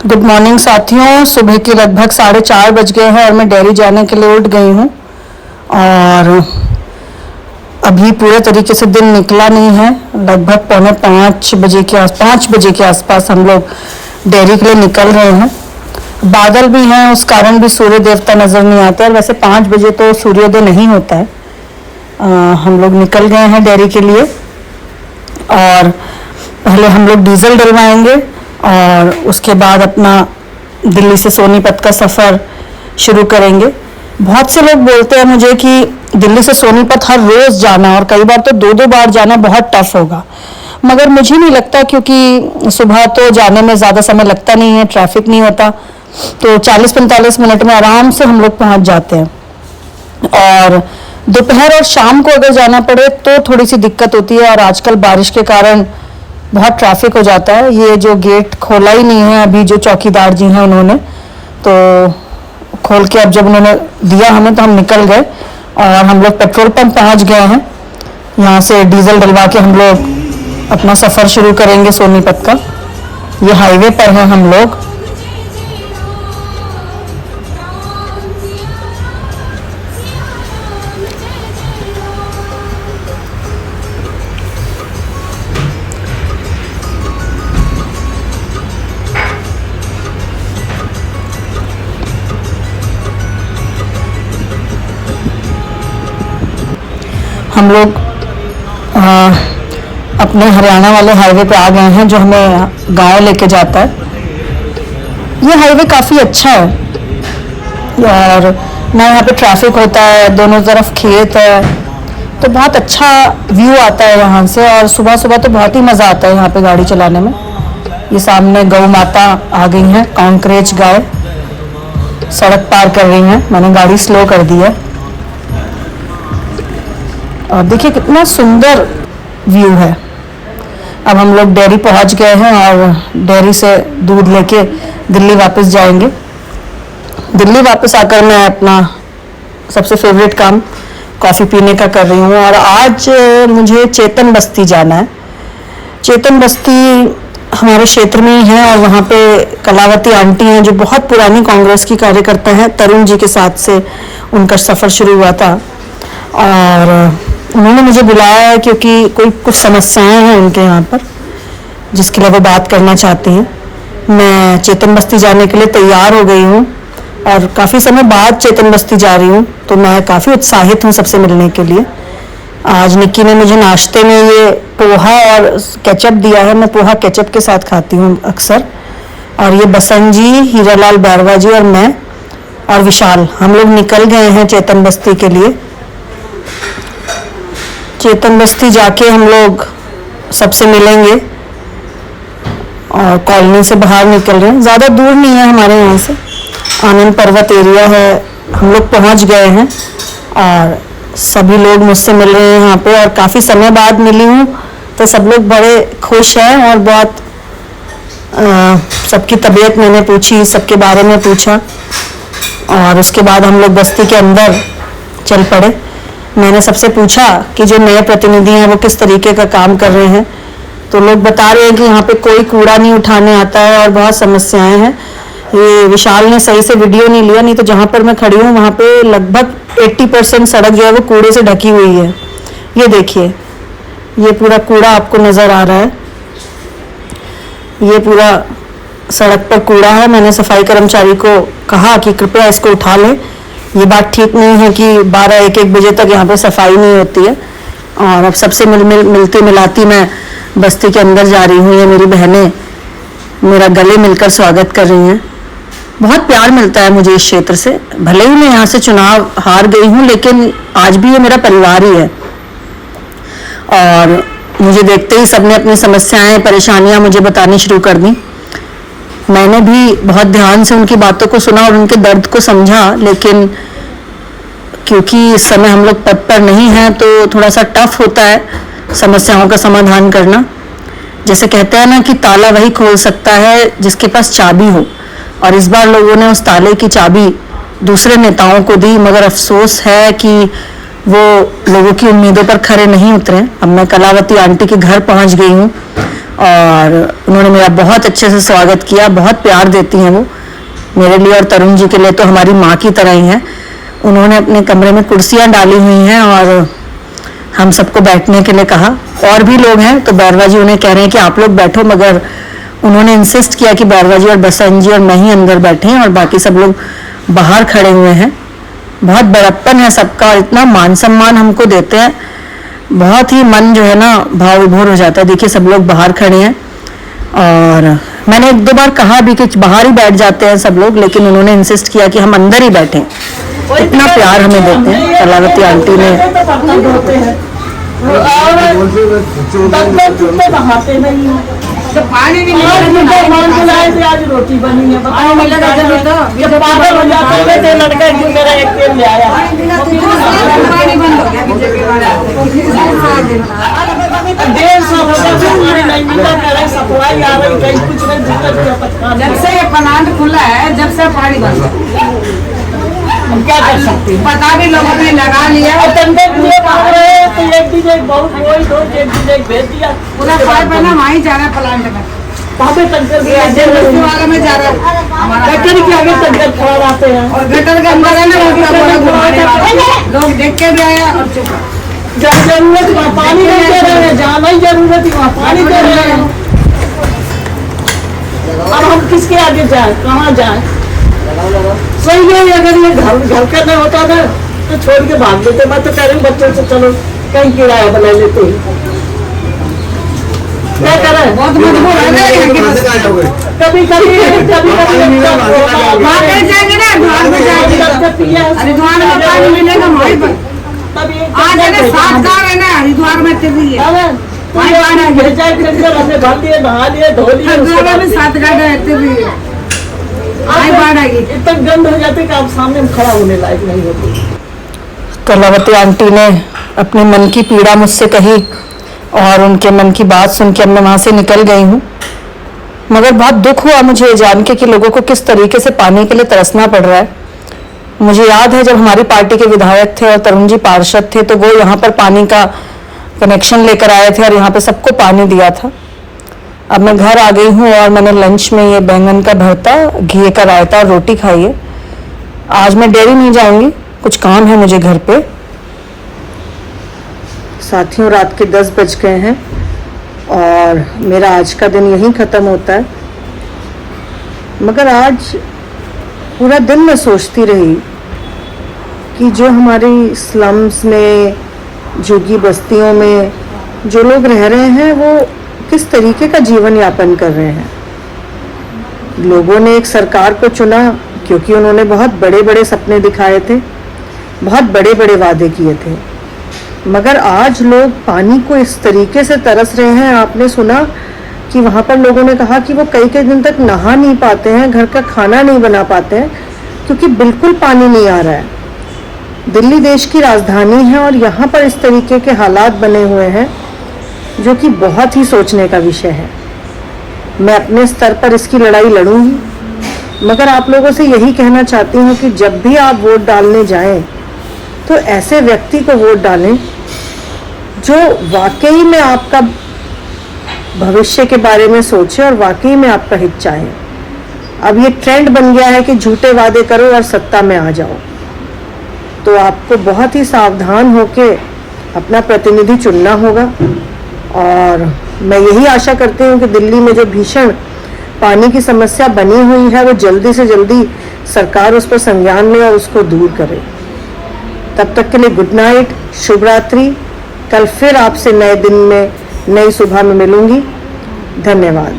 Good morning साथियों। सुबह के लगभग 4:30 बज गए हैं और मैं डेयरी जाने के लिए उठ गई हूँ और अभी पूरे तरीके से दिन निकला नहीं है। लगभग 5 बजे के आसपास हम लोग डेयरी के लिए निकल रहे हैं। बादल भी हैं, उस कारण भी सूर्य देवता नज़र नहीं आते और वैसे 5 बजे तो सूर्योदय नहीं होता है। हम लोग निकल गए हैं डेयरी के लिए और पहले हम लोग डीजल डलवाएंगे और उसके बाद अपना दिल्ली से सोनीपत का सफ़र शुरू करेंगे। बहुत से लोग बोलते हैं मुझे कि दिल्ली से सोनीपत हर रोज़ जाना और कई बार तो 2-2 बार जाना बहुत टफ होगा, मगर मुझे नहीं लगता, क्योंकि सुबह तो जाने में ज़्यादा समय लगता नहीं है, ट्रैफिक नहीं होता, तो 40-45 मिनट में आराम से हम लोग पहुँच जाते हैं। और दोपहर और शाम को अगर जाना पड़े तो थोड़ी सी दिक्कत होती है और आजकल बारिश के कारण बहुत ट्रैफिक हो जाता है। ये जो गेट खोला ही नहीं है अभी, जो चौकीदार जी हैं उन्होंने तो खोल के, अब जब उन्होंने दिया हमें तो हम निकल गए और हम लोग पेट्रोल पंप पहुंच गए हैं। यहाँ से डीजल डलवा के हम लोग अपना सफ़र शुरू करेंगे सोनीपत का। ये हाईवे पर हैं हम लोग। हम लोग अपने हरियाणा वाले हाईवे पे आ गए हैं जो हमें गांव लेके जाता है। ये हाईवे काफ़ी अच्छा है और ना यहाँ पे ट्रैफिक होता है, दोनों तरफ खेत है, तो बहुत अच्छा व्यू आता है यहाँ से। और सुबह सुबह तो बहुत ही मज़ा आता है यहाँ पे गाड़ी चलाने में। ये सामने गौ माता आ गई हैं, कांकरेज गाय सड़क पार कर रही हैं। मैंने गाड़ी स्लो कर दी है और देखिए कितना सुंदर व्यू है। अब हम लोग डेयरी पहुंच गए हैं और डेयरी से दूध लेके दिल्ली वापस जाएंगे। दिल्ली वापस आकर मैं अपना सबसे फेवरेट काम कॉफ़ी पीने का कर रही हूँ और आज मुझे चेतन बस्ती जाना है। चेतन बस्ती हमारे क्षेत्र में ही है और वहाँ पे कलावती आंटी हैं जो बहुत पुरानी कांग्रेस की कार्यकर्ता हैं। तरुण जी के साथ से उनका सफ़र शुरू हुआ था और उन्होंने मुझे बुलाया है क्योंकि कुछ समस्याएं हैं उनके यहाँ पर, जिसके लिए वो बात करना चाहती हैं। मैं चेतन बस्ती जाने के लिए तैयार हो गई हूँ और काफ़ी समय बाद चेतन बस्ती जा रही हूँ, तो मैं काफ़ी उत्साहित हूँ सबसे मिलने के लिए। आज निक्की ने मुझे नाश्ते में ये पोहा और केचप दिया है। मैं पोहा केचप के साथ खाती हूँ अक्सर। और ये बसंत जी, हीरालाल बैरवा जी और मैं और विशाल, हम लोग निकल गए हैं चेतन बस्ती के लिए। चेतन बस्ती जाके हम लोग सबसे मिलेंगे और कॉलोनी से बाहर निकल रहे हैं। ज़्यादा दूर नहीं है हमारे यहाँ से, आनंद पर्वत एरिया है। हम लोग पहुँच गए हैं और सभी लोग मुझसे मिल रहे हैं यहाँ पे और काफ़ी समय बाद मिली हूँ, तो सब लोग बड़े खुश हैं और बहुत सबकी तबीयत मैंने पूछी, सबके बारे में पूछा और उसके बाद हम लोग बस्ती के अंदर चल पड़े। मैंने सबसे पूछा कि जो नए प्रतिनिधि हैं वो किस तरीके का काम कर रहे हैं, तो लोग बता रहे हैं कि यहाँ पे कोई कूड़ा नहीं उठाने आता है और बहुत समस्याएं हैं। ये विशाल ने सही से वीडियो नहीं लिया, नहीं तो जहाँ पर मैं खड़ी हूँ वहाँ पे लगभग 80% सड़क जो है वो कूड़े से ढकी हुई है। ये देखिए, ये पूरा कूड़ा आपको नज़र आ रहा है, ये पूरा सड़क पर कूड़ा है। मैंने सफाई कर्मचारी को कहा कि कृपया इसको उठा लें। ये बात ठीक नहीं है कि 12-1 बजे तक यहाँ पे सफाई नहीं होती है। और अब सबसे मिलती मिलाती मैं बस्ती के अंदर जा रही हूँ। ये मेरी बहनें मेरा गले मिलकर स्वागत कर रही हैं। बहुत प्यार मिलता है मुझे इस क्षेत्र से। भले ही मैं यहाँ से चुनाव हार गई हूँ, लेकिन आज भी ये मेरा परिवार ही है और मुझे देखते ही सबने अपनी समस्याएं, परेशानियां मुझे बतानी शुरू कर दी। मैंने भी बहुत ध्यान से उनकी बातों को सुना और उनके दर्द को समझा, लेकिन क्योंकि इस समय हम लोग पद पर नहीं हैं तो थोड़ा सा टफ होता है समस्याओं का समाधान करना। जैसे कहते हैं ना कि ताला वही खोल सकता है जिसके पास चाबी हो, और इस बार लोगों ने उस ताले की चाबी दूसरे नेताओं को दी, मगर अफसोस है कि वो लोगों की उम्मीदों पर खरे नहीं उतरे। अब मैं कलावती आंटी के घर पहुंच गई हूँ और उन्होंने मेरा बहुत अच्छे से स्वागत किया, बहुत प्यार देती हैं वो मेरे लिए और तरुण जी के लिए तो हमारी माँ की तरह ही हैं। उन्होंने अपने कमरे में कुर्सियाँ डाली हुई हैं और हम सबको बैठने के लिए कहा। और भी लोग हैं तो बैरवा जी उन्हें कह रहे हैं कि आप लोग बैठो, मगर उन्होंने इंसिस्ट किया कि बैरवा जी और बसंत जी और मैं ही अंदर बैठे हैं और बाकी सब लोग बाहर खड़े हुए हैं। बहुत बड़प्पन है सबका और इतना मान सम्मान हमको देते हैं, बहुत ही मन जो है ना भाव विभोर हो जाता है। देखिए सब लोग बाहर खड़े हैं और मैंने 1-2 बार कहा भी कि बाहर ही बैठ जाते हैं सब लोग, लेकिन उन्होंने इंसिस्ट किया कि हम अंदर ही बैठें। इतना प्यार हमें देते हैं कलावती आंटी ने। पानी भी नहीं, आज रोटी बनी है, पागल हो जाते थे लड़का क्यों मेरा एक तेल ले आया। पानी बंद हो गया, 150 पानी नहीं मिला, सप्लाई आ रही कहीं कुछ नहीं दिक्कत। जब से ये प्लांट खुला है जब से पानी बंद, हम क्या कर सकते हैं, पता भी लोगों ने लगा लिया। तो एक दिन एक बहुत वही दो एक दिन एक भेज दिया, पूरा पाइप है ना वहीं जा रहा है प्लांट में, वहाँ पे टंकर वाला में जा रहा है, गटर के आगे टंकर खड़ा रहते हैं और गटर के अंदर है ना लोग देख के भी आया और जब जरूरत वहाँ पानी नहीं दे रहे हैं, जहाँ नहीं जरूरत वहाँ पानी दे रहे हैं। अब हम किसके आगे जाए, कहाँ जाए? सही है, अगर ये घर का नहीं होता ना तो छोड़ के भाग देते। मैं तो कह रही हूँ बच्चों से चलो कहीं किराया बना लेते हैं, क्या करें, बहुत मजबूर है। कभी कभी जाएंगे ना हरिद्वार में जाएंगे, हरिद्वार में पानी मिलेगा वहीं पर। आज है ना 7 कार है ना हरिद्वार में चल रही है, हमने भर लिए नहा लिए धो लिए, हरिद्वार में 7 गाड़ियाँ रहती है। इतना गंद हो जाते कि आप सामने खड़ा होने लायक नहीं होते। कलावती आंटी ने अपने मन की पीड़ा मुझसे कही और उनके मन की बात सुन के अब मैं वहाँ से निकल गई हूँ। मगर बहुत दुख हुआ मुझे जान के कि लोगों को किस तरीके से पानी के लिए तरसना पड़ रहा है। मुझे याद है जब हमारी पार्टी के विधायक थे और तरुण जी पार्षद थे तो वो यहाँ पर पानी का कनेक्शन लेकर आए थे और यहाँ पे सबको पानी दिया था। अब मैं घर आ गई हूँ और मैंने लंच में ये बैंगन का भरता, घी का रायता और रोटी खाई है। आज मैं डेयरी नहीं जाऊंगी, कुछ काम है मुझे घर पे। साथियों रात के 10 बज गए हैं और मेरा आज का दिन यहीं ख़त्म होता है। मगर आज पूरा दिन मैं सोचती रही कि जो हमारी स्लम्स में, झुग्गी बस्तियों में जो लोग रह रहे हैं वो किस तरीके का जीवन यापन कर रहे हैं। लोगों ने एक सरकार को चुना क्योंकि उन्होंने बहुत बड़े बड़े सपने दिखाए थे, बहुत बड़े बड़े वादे किए थे। मगर आज लोग पानी को इस तरीके से तरस रहे हैं। आपने सुना कि वहाँ पर लोगों ने कहा कि वो कई दिन तक नहा नहीं पाते हैं, घर का खाना नहीं बना पाते हैं क्योंकि बिल्कुल पानी नहीं आ रहा है। दिल्ली देश की राजधानी है और यहाँ पर इस तरीके के हालात बने हुए हैं जो कि बहुत ही सोचने का विषय है। मैं अपने स्तर पर इसकी लड़ाई लड़ूंगी, मगर आप लोगों से यही कहना चाहती हूँ कि जब भी आप वोट डालने जाएं तो ऐसे व्यक्ति को वोट डालें जो वाकई में आपका भविष्य के बारे में सोचे और वाकई में आपका हित चाहे। अब ये ट्रेंड बन गया है कि झूठे वादे करो और सत्ता में आ जाओ, तो आपको बहुत ही सावधान होकर अपना प्रतिनिधि चुनना होगा। और मैं यही आशा करती हूँ कि दिल्ली में जो भीषण पानी की समस्या बनी हुई है वो जल्दी से जल्दी सरकार उस पर संज्ञान ले और उसको दूर करे। तब तक के लिए गुड नाइट, शुभ रात्रि। कल फिर आपसे नए दिन में, नई सुबह में मिलूंगी। धन्यवाद।